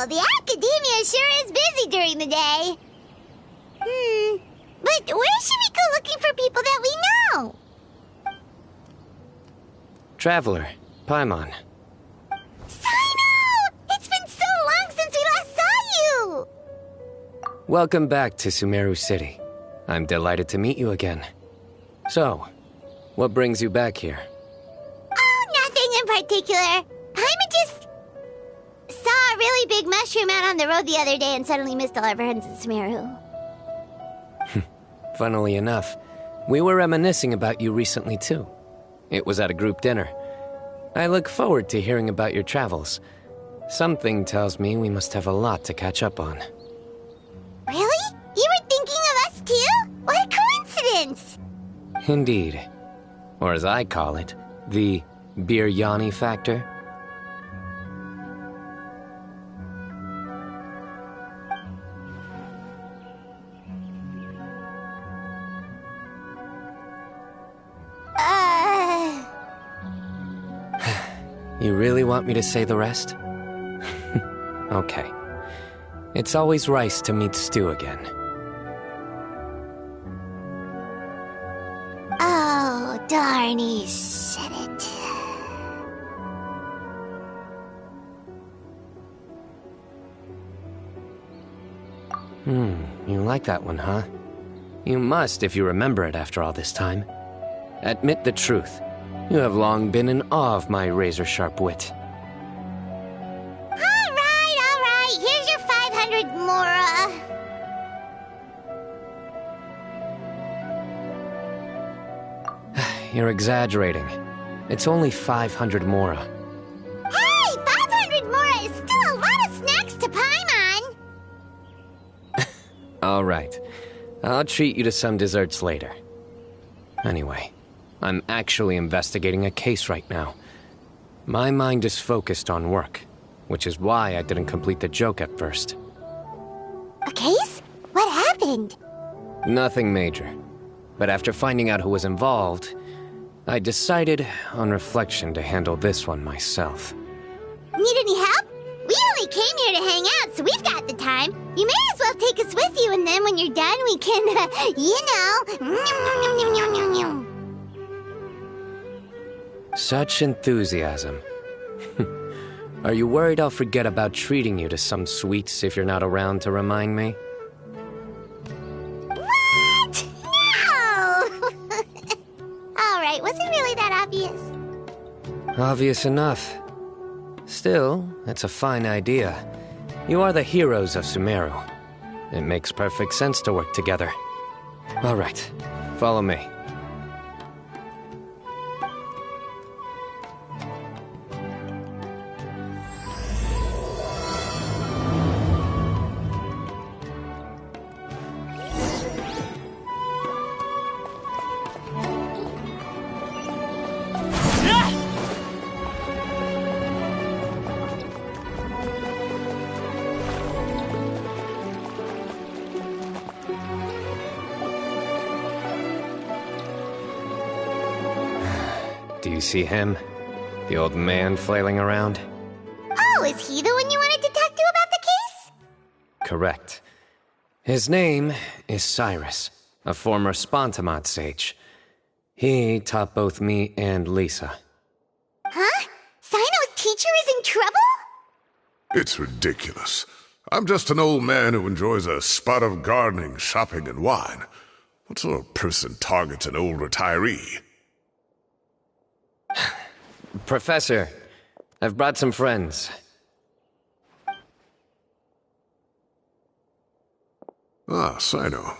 Well, the academia sure is busy during the day. But where should we go looking for people that we know? Traveler, Paimon. Sino! It's been so long since we last saw you! Welcome back to Sumeru City. I'm delighted to meet you again. So, what brings you back here? Oh, nothing in particular. I just saw a really big mushroom out on the road the other day and suddenly missed all our friends in Sumeru. Funnily enough, we were reminiscing about you recently too. It was at a group dinner. I look forward to hearing about your travels. Something tells me we must have a lot to catch up on. Really? You were thinking of us too? What a coincidence! Indeed. Or as I call it, the Biryani factor. You really want me to say the rest? Okay. It's always rice to meet stew again. Oh, darn, he said it. You like that one, huh? You must if you remember it after all this time. Admit the truth. You have long been in awe of my razor-sharp wit. All right. Here's your 500 mora. You're exaggerating. It's only 500 mora. Hey, 500 mora is still a lot of snacks to Paimon. All right. I'll treat you to some desserts later. Anyway, I'm actually investigating a case right now. My mind is focused on work, which is why I didn't complete the joke at first. A case? What happened? Nothing major. But after finding out who was involved, I decided, on reflection, to handle this one myself. Need any help? We only came here to hang out, so we've got the time. You may as well take us with you, and then when you're done, we can, Such enthusiasm. Are you worried I'll forget about treating you to some sweets if you're not around to remind me? What? No! Alright, was it really that obvious? Obvious enough. Still, it's a fine idea. You are the heroes of Sumeru. It makes perfect sense to work together. All right, follow me. Do you see him? The old man flailing around? Oh, is he the one you wanted to talk to about the case? Correct. His name is Cyrus, a former Spontamod sage. He taught both me and Lisa. Huh? Sino's teacher is in trouble? It's ridiculous. I'm just an old man who enjoys a spot of gardening, shopping, and wine. What sort of person targets an old retiree? Professor, I've brought some friends. Ah, Sino.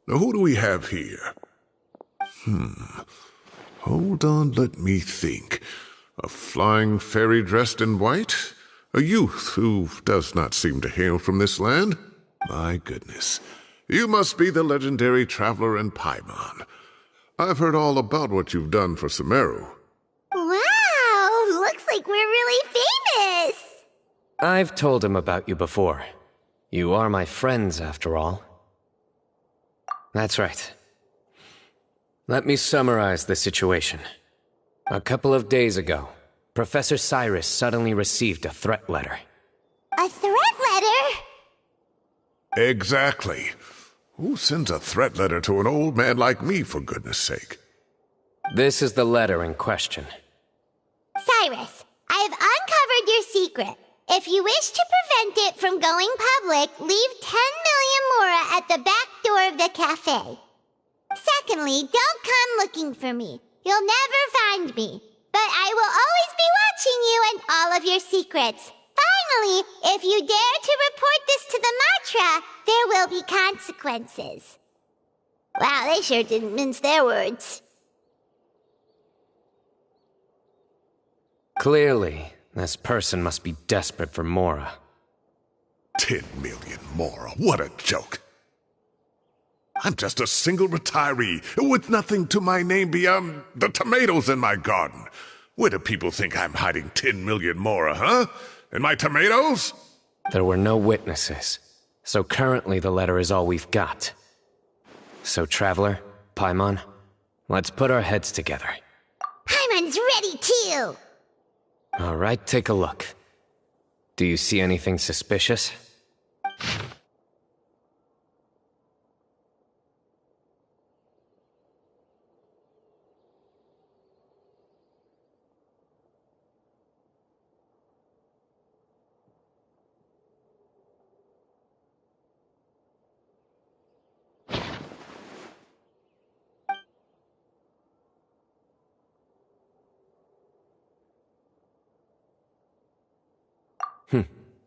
Now who do we have here? Hold on, let me think. A flying fairy dressed in white? A youth who does not seem to hail from this land? My goodness. You must be the legendary traveler in Paimon. I've heard all about what you've done for Sumeru. Wow, looks like we're really famous. I've told him about you before. You are my friends, after all. That's right. Let me summarize the situation. A couple of days ago, Professor Cyrus suddenly received a threat letter. A threat letter? Exactly. Who sends a threat letter to an old man like me, for goodness sake? This is the letter in question. Cyrus, I have uncovered your secret. If you wish to prevent it from going public, leave 10 million mora at the back door of the cafe. Secondly, don't come looking for me. You'll never find me. But I will always be watching you and all of your secrets. Finally, if you dare to report this to the Matra, there will be consequences. Wow, they sure didn't mince their words. Clearly, this person must be desperate for Mora. 10 million mora, what a joke. I'm just a single retiree with nothing to my name beyond the tomatoes in my garden. Where do people think I'm hiding 10 million mora, huh? In my tomatoes? There were no witnesses, so currently the letter is all we've got. So, Traveler, Paimon, let's put our heads together. Paimon's ready too! All right, take a look. Do you see anything suspicious?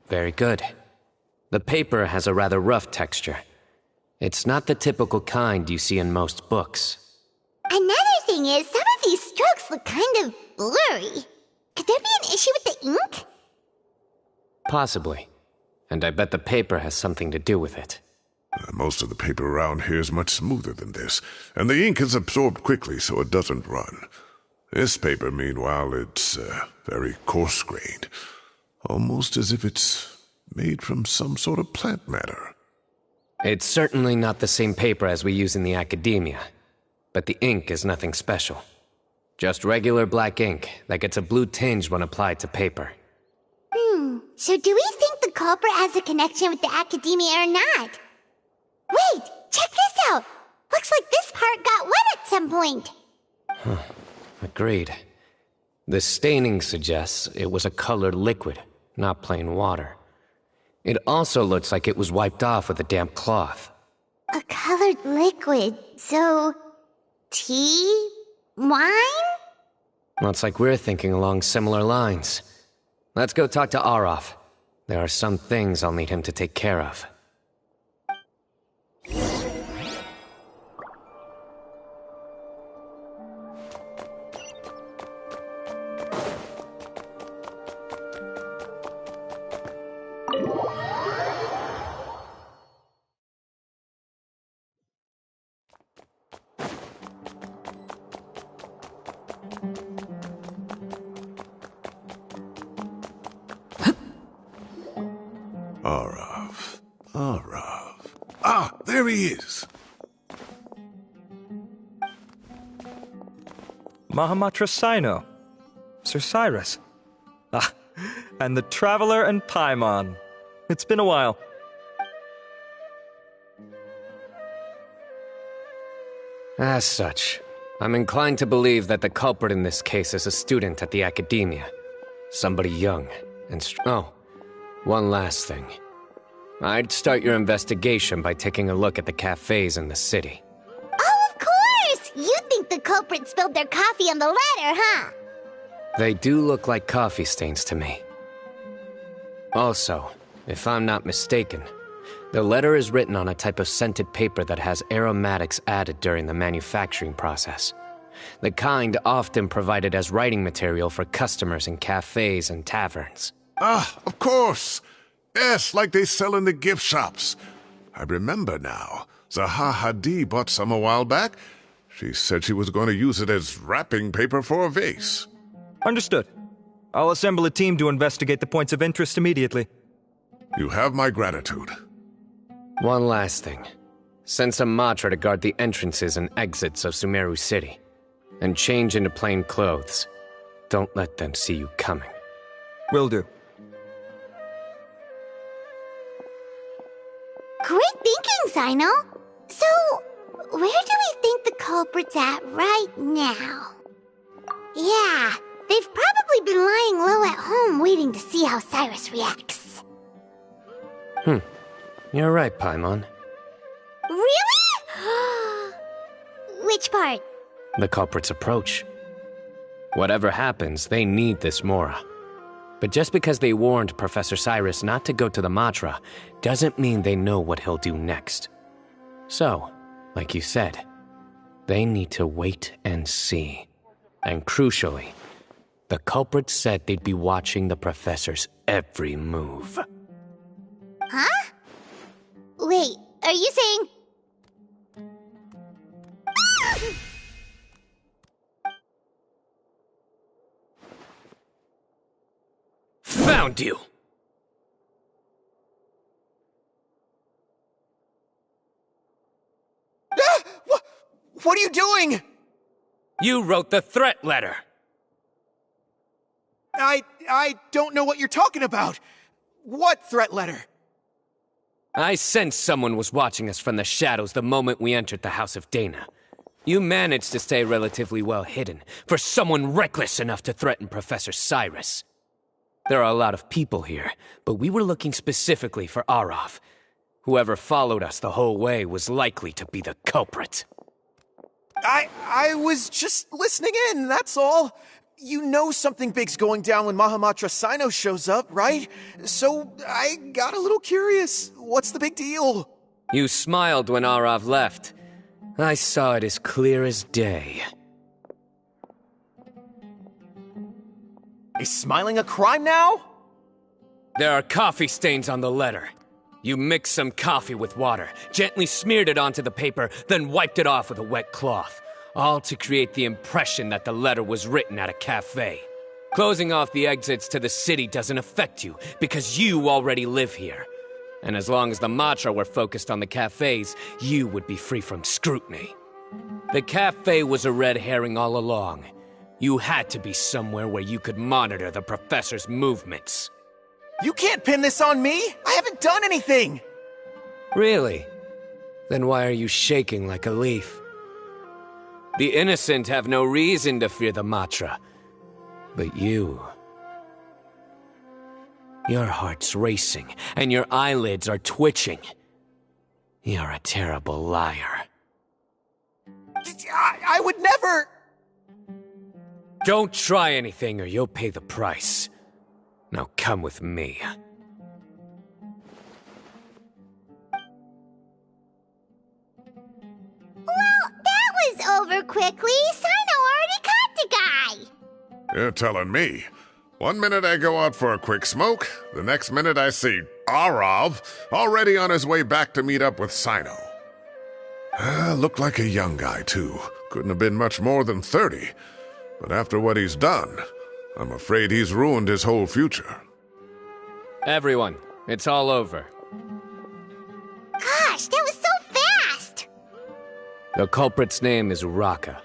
Very good. The paper has a rather rough texture. It's not the typical kind you see in most books. Another thing is, some of these strokes look kind of blurry. Could there be an issue with the ink? Possibly. And I bet the paper has something to do with it. Most of the paper around here is much smoother than this, and the ink is absorbed quickly so it doesn't run. This paper, meanwhile, it's very coarse-grained. Almost as if it's made from some sort of plant matter. It's certainly not the same paper as we use in the academia, but the ink is nothing special. Just regular black ink that gets a blue tinge when applied to paper. So do we think the culprit has a connection with the academia or not? Wait, check this out! Looks like this part got wet at some point. Agreed. The staining suggests it was a colored liquid, not plain water. It also looks like it was wiped off with a damp cloth. A colored liquid, so... tea? Wine? Looks like we're thinking along similar lines. Let's go talk to Aureus. There are some things I'll need him to take care of. Aureus. Ah, there he is. Mahamatra Sino. Sir Cyrus. Ah, and the Traveler and Paimon. It's been a while. As such, I'm inclined to believe that the culprit in this case is a student at the academia. Somebody young and oh, one last thing. I'd start your investigation by taking a look at the cafes in the city. Oh, of course! You think the culprit spilled their coffee on the ladder, huh? They do look like coffee stains to me. Also, if I'm not mistaken, the letter is written on a type of scented paper that has aromatics added during the manufacturing process. The kind often provided as writing material for customers in cafes and taverns. Ah, of course! Yes, like they sell in the gift shops. I remember now. Zaha Hadid bought some a while back. She said she was going to use it as wrapping paper for a vase. Understood. I'll assemble a team to investigate the points of interest immediately. You have my gratitude. One last thing. Send some Matra to guard the entrances and exits of Sumeru City. And change into plain clothes. Don't let them see you coming. Will do. Sino. So, where do we think the culprit's at right now? Yeah, they've probably been lying low at home waiting to see how Cyrus reacts. You're right, Paimon. Really? Which part? The culprit's approach. Whatever happens, they need this Mora. But just because they warned Professor Cyrus not to go to the Matra, doesn't mean they know what he'll do next. So, like you said, they need to wait and see. And crucially, the culprit said they'd be watching the Professor's every move. Huh? Wait, are you saying... Found you! What are you doing? You wrote the threat letter! I don't know what you're talking about. What threat letter? I sensed someone was watching us from the shadows the moment we entered the House of Dana. You managed to stay relatively well hidden for someone reckless enough to threaten Professor Cyrus. There are a lot of people here, but we were looking specifically for Arav. Whoever followed us the whole way was likely to be the culprit. I was just listening in, that's all. You know something big's going down when Mahamatra Sino shows up, right? So I got a little curious. What's the big deal? You smiled when Arav left. I saw it as clear as day. Is smiling a crime now? There are coffee stains on the letter. You mixed some coffee with water, gently smeared it onto the paper, then wiped it off with a wet cloth. All to create the impression that the letter was written at a cafe. Closing off the exits to the city doesn't affect you, because you already live here. And as long as the Matra were focused on the cafes, you would be free from scrutiny. The cafe was a red herring all along. You had to be somewhere where you could monitor the Professor's movements. You can't pin this on me! I haven't done anything! Really? Then why are you shaking like a leaf? The innocent have no reason to fear the Matra. But you... Your heart's racing, and your eyelids are twitching. You're a terrible liar. I would never... Don't try anything or you'll pay the price. Now come with me. Well, that was over quickly. Sino already caught the guy. You're telling me. One minute I go out for a quick smoke, the next minute I see Arav already on his way back to meet up with Sino. Looked like a young guy, too. Couldn't have been much more than 30. But after what he's done, I'm afraid he's ruined his whole future. Everyone, it's all over. Gosh, that was so fast! The culprit's name is Uraka,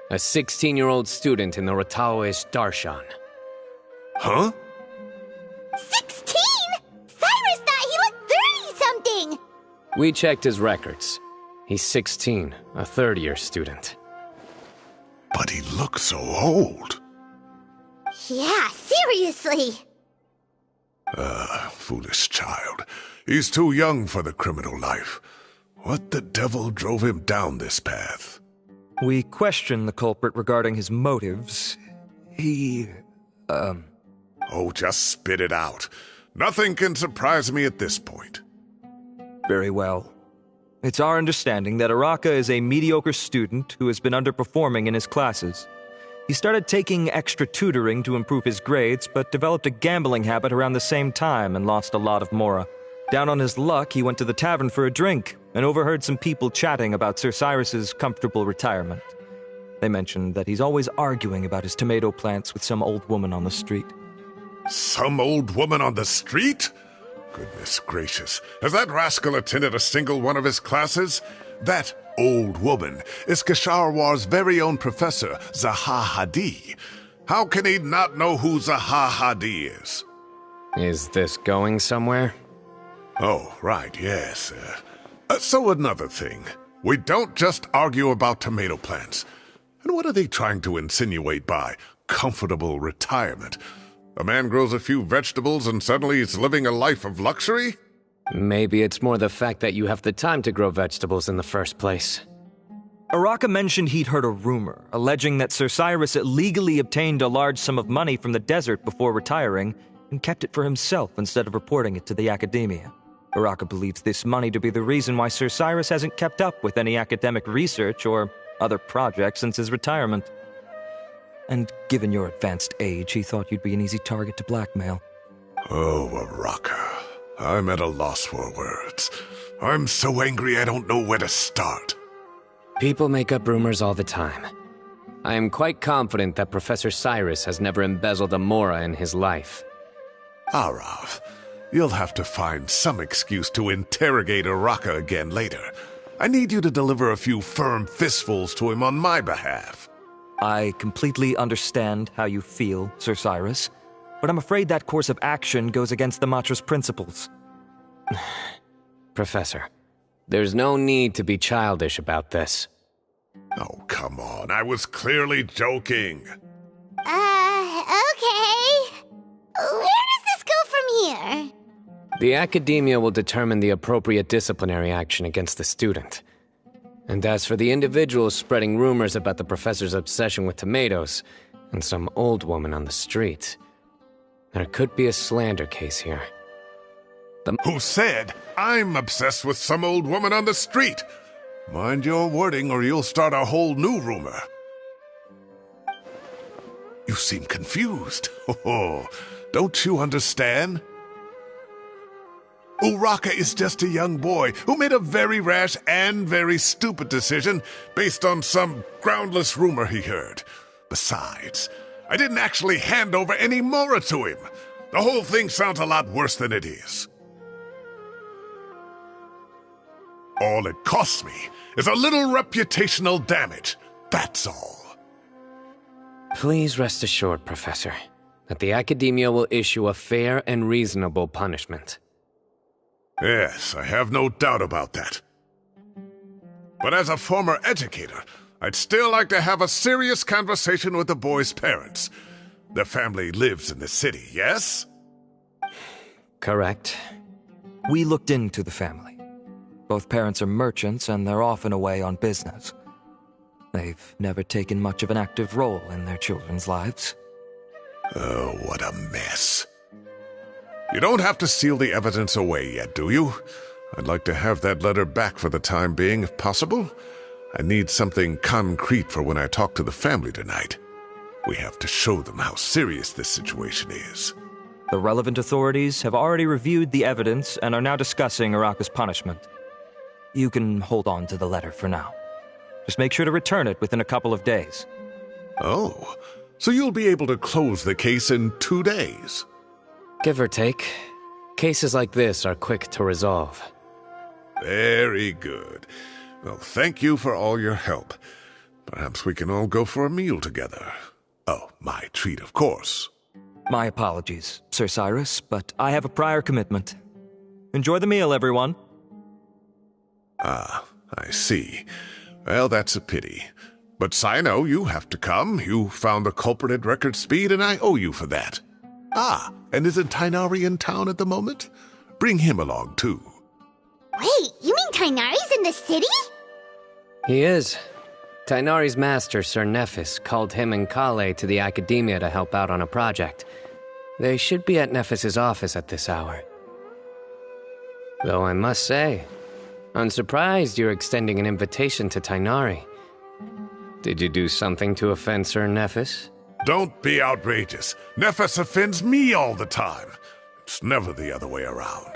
a 16-year-old student in the Aureus Darshan. Huh? 16?! Cyrus thought he looked 30-something! We checked his records. He's 16, a third-year student. But he looks so old. Yeah, seriously! Foolish child. He's too young for the criminal life. What the devil drove him down this path? We questioned the culprit regarding his motives. Oh, just spit it out. Nothing can surprise me at this point. Very well. It's our understanding that Araka is a mediocre student who has been underperforming in his classes. He started taking extra tutoring to improve his grades, but developed a gambling habit around the same time and lost a lot of Mora. Down on his luck, he went to the tavern for a drink and overheard some people chatting about Sir Cyrus's comfortable retirement. They mentioned that he's always arguing about his tomato plants with some old woman on the street. Some old woman on the street? Goodness gracious, has that rascal attended a single one of his classes? That old woman is Kasharwar's very own professor, Zaha Hadi. How can he not know who Zaha Hadi is? Is this going somewhere? Oh, right, yes. So another thing. We don't just argue about tomato plants. And what are they trying to insinuate by comfortable retirement? A man grows a few vegetables and suddenly he's living a life of luxury? Maybe it's more the fact that you have the time to grow vegetables in the first place. Araka mentioned he'd heard a rumor, alleging that Sir Cyrus illegally obtained a large sum of money from the desert before retiring and kept it for himself instead of reporting it to the academia. Araka believes this money to be the reason why Sir Cyrus hasn't kept up with any academic research or other projects since his retirement. And given your advanced age, he thought you'd be an easy target to blackmail. Oh, Araka. I'm at a loss for words. I'm so angry I don't know where to start. People make up rumors all the time. I am quite confident that Professor Cyrus has never embezzled a mora in his life. Arav, you'll have to find some excuse to interrogate Araka again later. I need you to deliver a few firm fistfuls to him on my behalf. I completely understand how you feel, Sir Cyrus, but I'm afraid that course of action goes against the Matra's principles. Professor, there's no need to be childish about this. Oh, come on. I was clearly joking. Okay. Where does this go from here? The academia will determine the appropriate disciplinary action against the student. And as for the individuals spreading rumors about the professor's obsession with tomatoes and some old woman on the street, there could be a slander case here. Who said I'm obsessed with some old woman on the street? Mind your wording or you'll start a whole new rumor. You seem confused. Oh, don't you understand? Uraka is just a young boy who made a very rash and very stupid decision based on some groundless rumor he heard. Besides, I didn't actually hand over any mora to him. The whole thing sounds a lot worse than it is. All it costs me is a little reputational damage. That's all. Please rest assured, Professor, that the academia will issue a fair and reasonable punishment. Yes, I have no doubt about that. But as a former educator, I'd still like to have a serious conversation with the boy's parents. Their family lives in the city, yes? Correct. We looked into the family. Both parents are merchants and they're often away on business. They've never taken much of an active role in their children's lives. Oh, what a mess. You don't have to seal the evidence away yet, do you? I'd like to have that letter back for the time being, if possible. I need something concrete for when I talk to the family tonight. We have to show them how serious this situation is. The relevant authorities have already reviewed the evidence and are now discussing Araka's punishment. You can hold on to the letter for now. Just make sure to return it within a couple of days. Oh, so you'll be able to close the case in 2 days? Give or take. Cases like this are quick to resolve. Very good. Well, thank you for all your help. Perhaps we can all go for a meal together. Oh, my treat, of course. My apologies, Sir Cyrus, but I have a prior commitment. Enjoy the meal, everyone. Ah, I see. Well, that's a pity. But Sino, you have to come. You found the culprit at record speed, and I owe you for that. Ah, and isn't Tainari in town at the moment? Bring him along, too. Wait, you mean Tainari's in the city? He is. Tainari's master, Sir Nephis, called him and Kale to the academia to help out on a project. They should be at Nephis's office at this hour. Though I must say, I'm surprised you're extending an invitation to Tainari. Did you do something to offend Sir Nephis? Don't be outrageous. Nephis offends me all the time. It's never the other way around.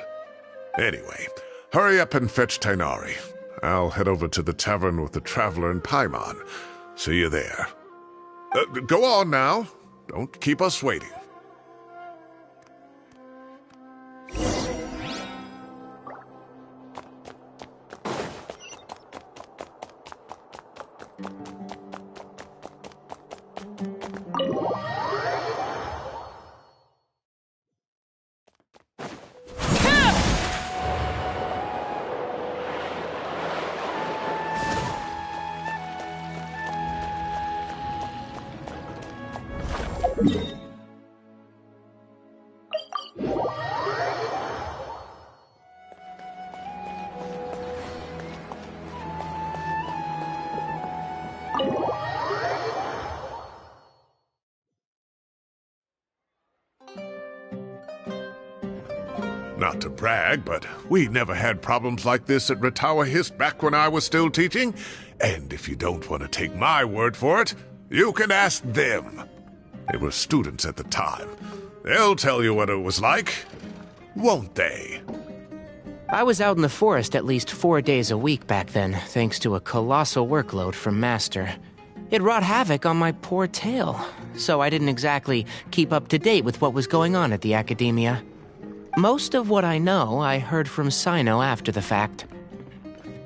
Anyway, hurry up and fetch Tainari. I'll head over to the tavern with the Traveler and Paimon. See you there. Go on now. Don't keep us waiting. Not to brag, but we never had problems like this at Ratawa Hist back when I was still teaching. And if you don't want to take my word for it, you can ask them. They were students at the time. They'll tell you what it was like, won't they? I was out in the forest at least 4 days a week back then, thanks to a colossal workload from Master. It wrought havoc on my poor tail, so I didn't exactly keep up to date with what was going on at the Academia. Most of what I know, I heard from Sino after the fact.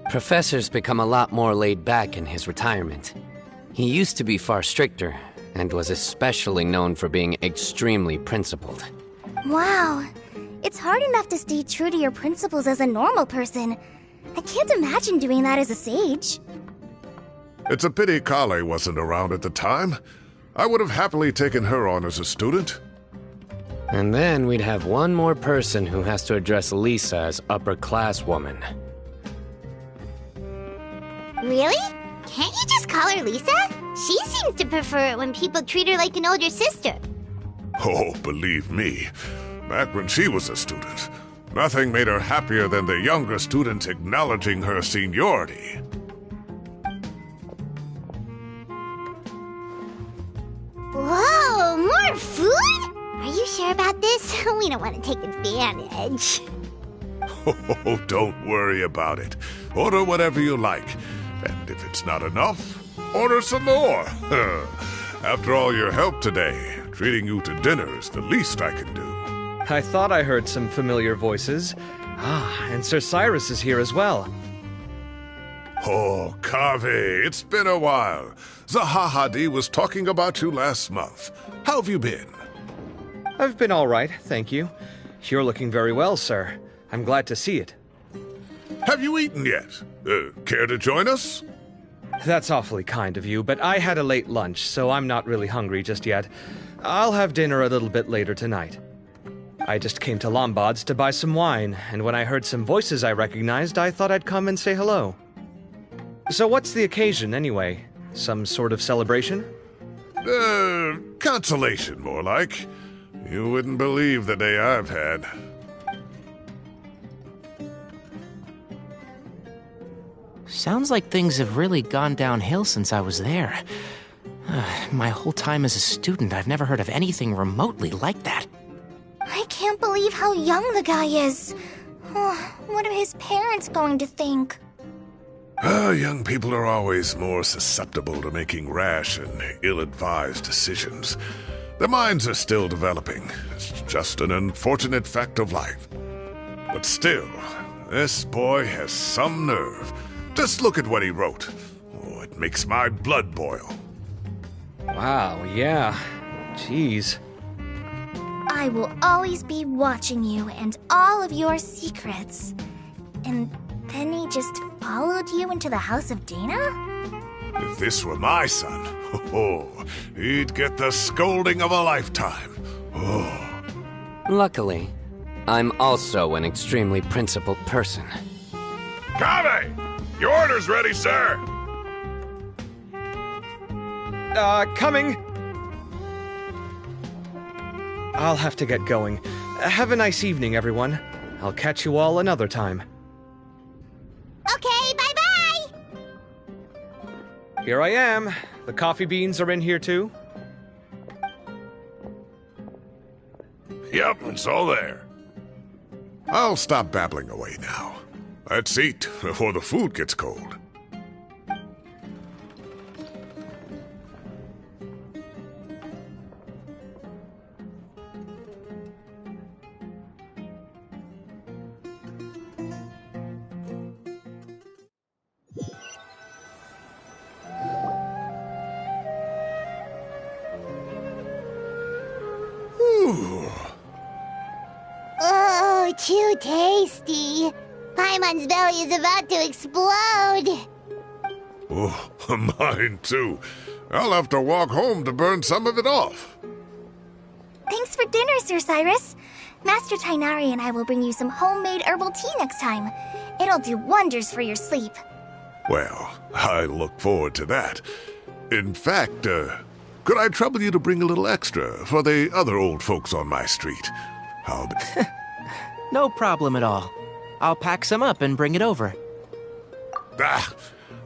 Professor's become a lot more laid back in his retirement. He used to be far stricter, and was especially known for being extremely principled. Wow. It's hard enough to stay true to your principles as a normal person. I can't imagine doing that as a sage. It's a pity Kale wasn't around at the time. I would have happily taken her on as a student. And then we'd have one more person who has to address Lisa as upper-class woman. Really? Can't you just call her Lisa? She seems to prefer it when people treat her like an older sister. Oh, believe me, back when she was a student, nothing made her happier than the younger students acknowledging her seniority. Whoa, more food? Are you sure about this? We don't want to take advantage. Oh, don't worry about it. Order whatever you like. And if it's not enough, order some more. After all your help today, treating you to dinner is the least I can do. I thought I heard some familiar voices. Ah, and Sir Cyrus is here as well. Oh, Kaveh, it's been a while. Zahahadi was talking about you last month. How have you been? I've been all right, thank you. You're looking very well, sir. I'm glad to see it. Have you eaten yet? Care to join us? That's awfully kind of you, but I had a late lunch, so I'm not really hungry just yet. I'll have dinner a little bit later tonight. I just came to Lombard's to buy some wine, and when I heard some voices I recognized, I thought I'd come and say hello. So what's the occasion, anyway? Some sort of celebration? Consolation, more like. You wouldn't believe the day I've had. Sounds like things have really gone downhill since I was there. My whole time as a student, I've never heard of anything remotely like that. I can't believe how young the guy is. What are his parents going to think? Young people are always more susceptible to making rash and ill-advised decisions. Their minds are still developing. It's just an unfortunate fact of life. But still, this boy has some nerve. Just look at what he wrote. Oh, it makes my blood boil. Wow, yeah. Jeez. I will always be watching you and all of your secrets. And then he just followed you into the house of Dana? If this were my son, he'd get the scolding of a lifetime. Oh. Luckily, I'm also an extremely principled person. Kaveh! Your order's ready, sir! Coming! I'll have to get going. Have a nice evening, everyone. I'll catch you all another time. Okay, bye-bye! Here I am. The coffee beans are in here too. Yep, it's all there. I'll stop babbling away now. Let's eat before the food gets cold. Oh, too tasty. Paimon's belly is about to explode. Oh, mine too. I'll have to walk home to burn some of it off. Thanks for dinner, Sir Cyrus. Master Tainari and I will bring you some homemade herbal tea next time. It'll do wonders for your sleep. Well, I look forward to that. In fact, could I trouble you to bring a little extra for the other old folks on my street? I'll be... No problem at all. I'll pack some up and bring it over.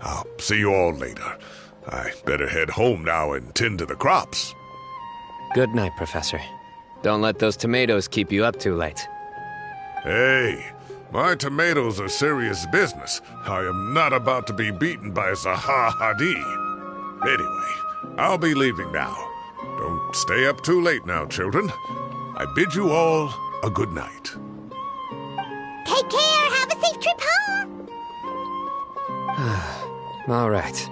I'll see you all later. I better head home now and tend to the crops. Good night, Professor. Don't let those tomatoes keep you up too late. Hey, my tomatoes are serious business. I am not about to be beaten by Zaha Hadid. Anyway, I'll be leaving now. Don't stay up too late now, children. I bid you all a good night. Take care. Have a safe trip home. All right.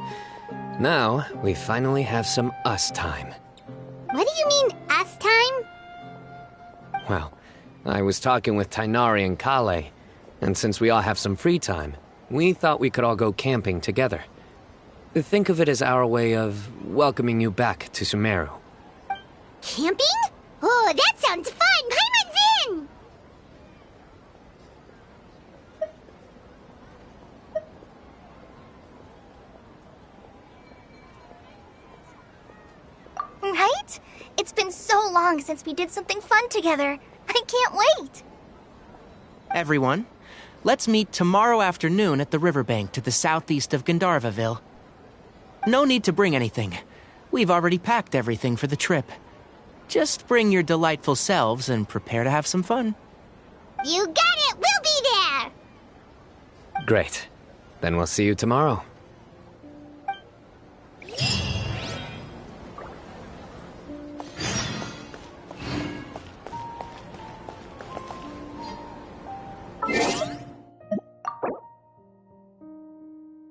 Now, we finally have some us time. What do you mean, us time? Well, I was talking with Tainari and Kale, and since we all have some free time, we thought we could all go camping together. Think of it as our way of welcoming you back to Sumeru. Camping? Oh, that sounds fun. Paimon's in! Right? It's been so long since we did something fun together. I can't wait. Everyone, let's meet tomorrow afternoon at the riverbank to the southeast of Gandharvaville. No need to bring anything. We've already packed everything for the trip. Just bring your delightful selves and prepare to have some fun. You got it. We'll be there. Great. Then we'll see you tomorrow.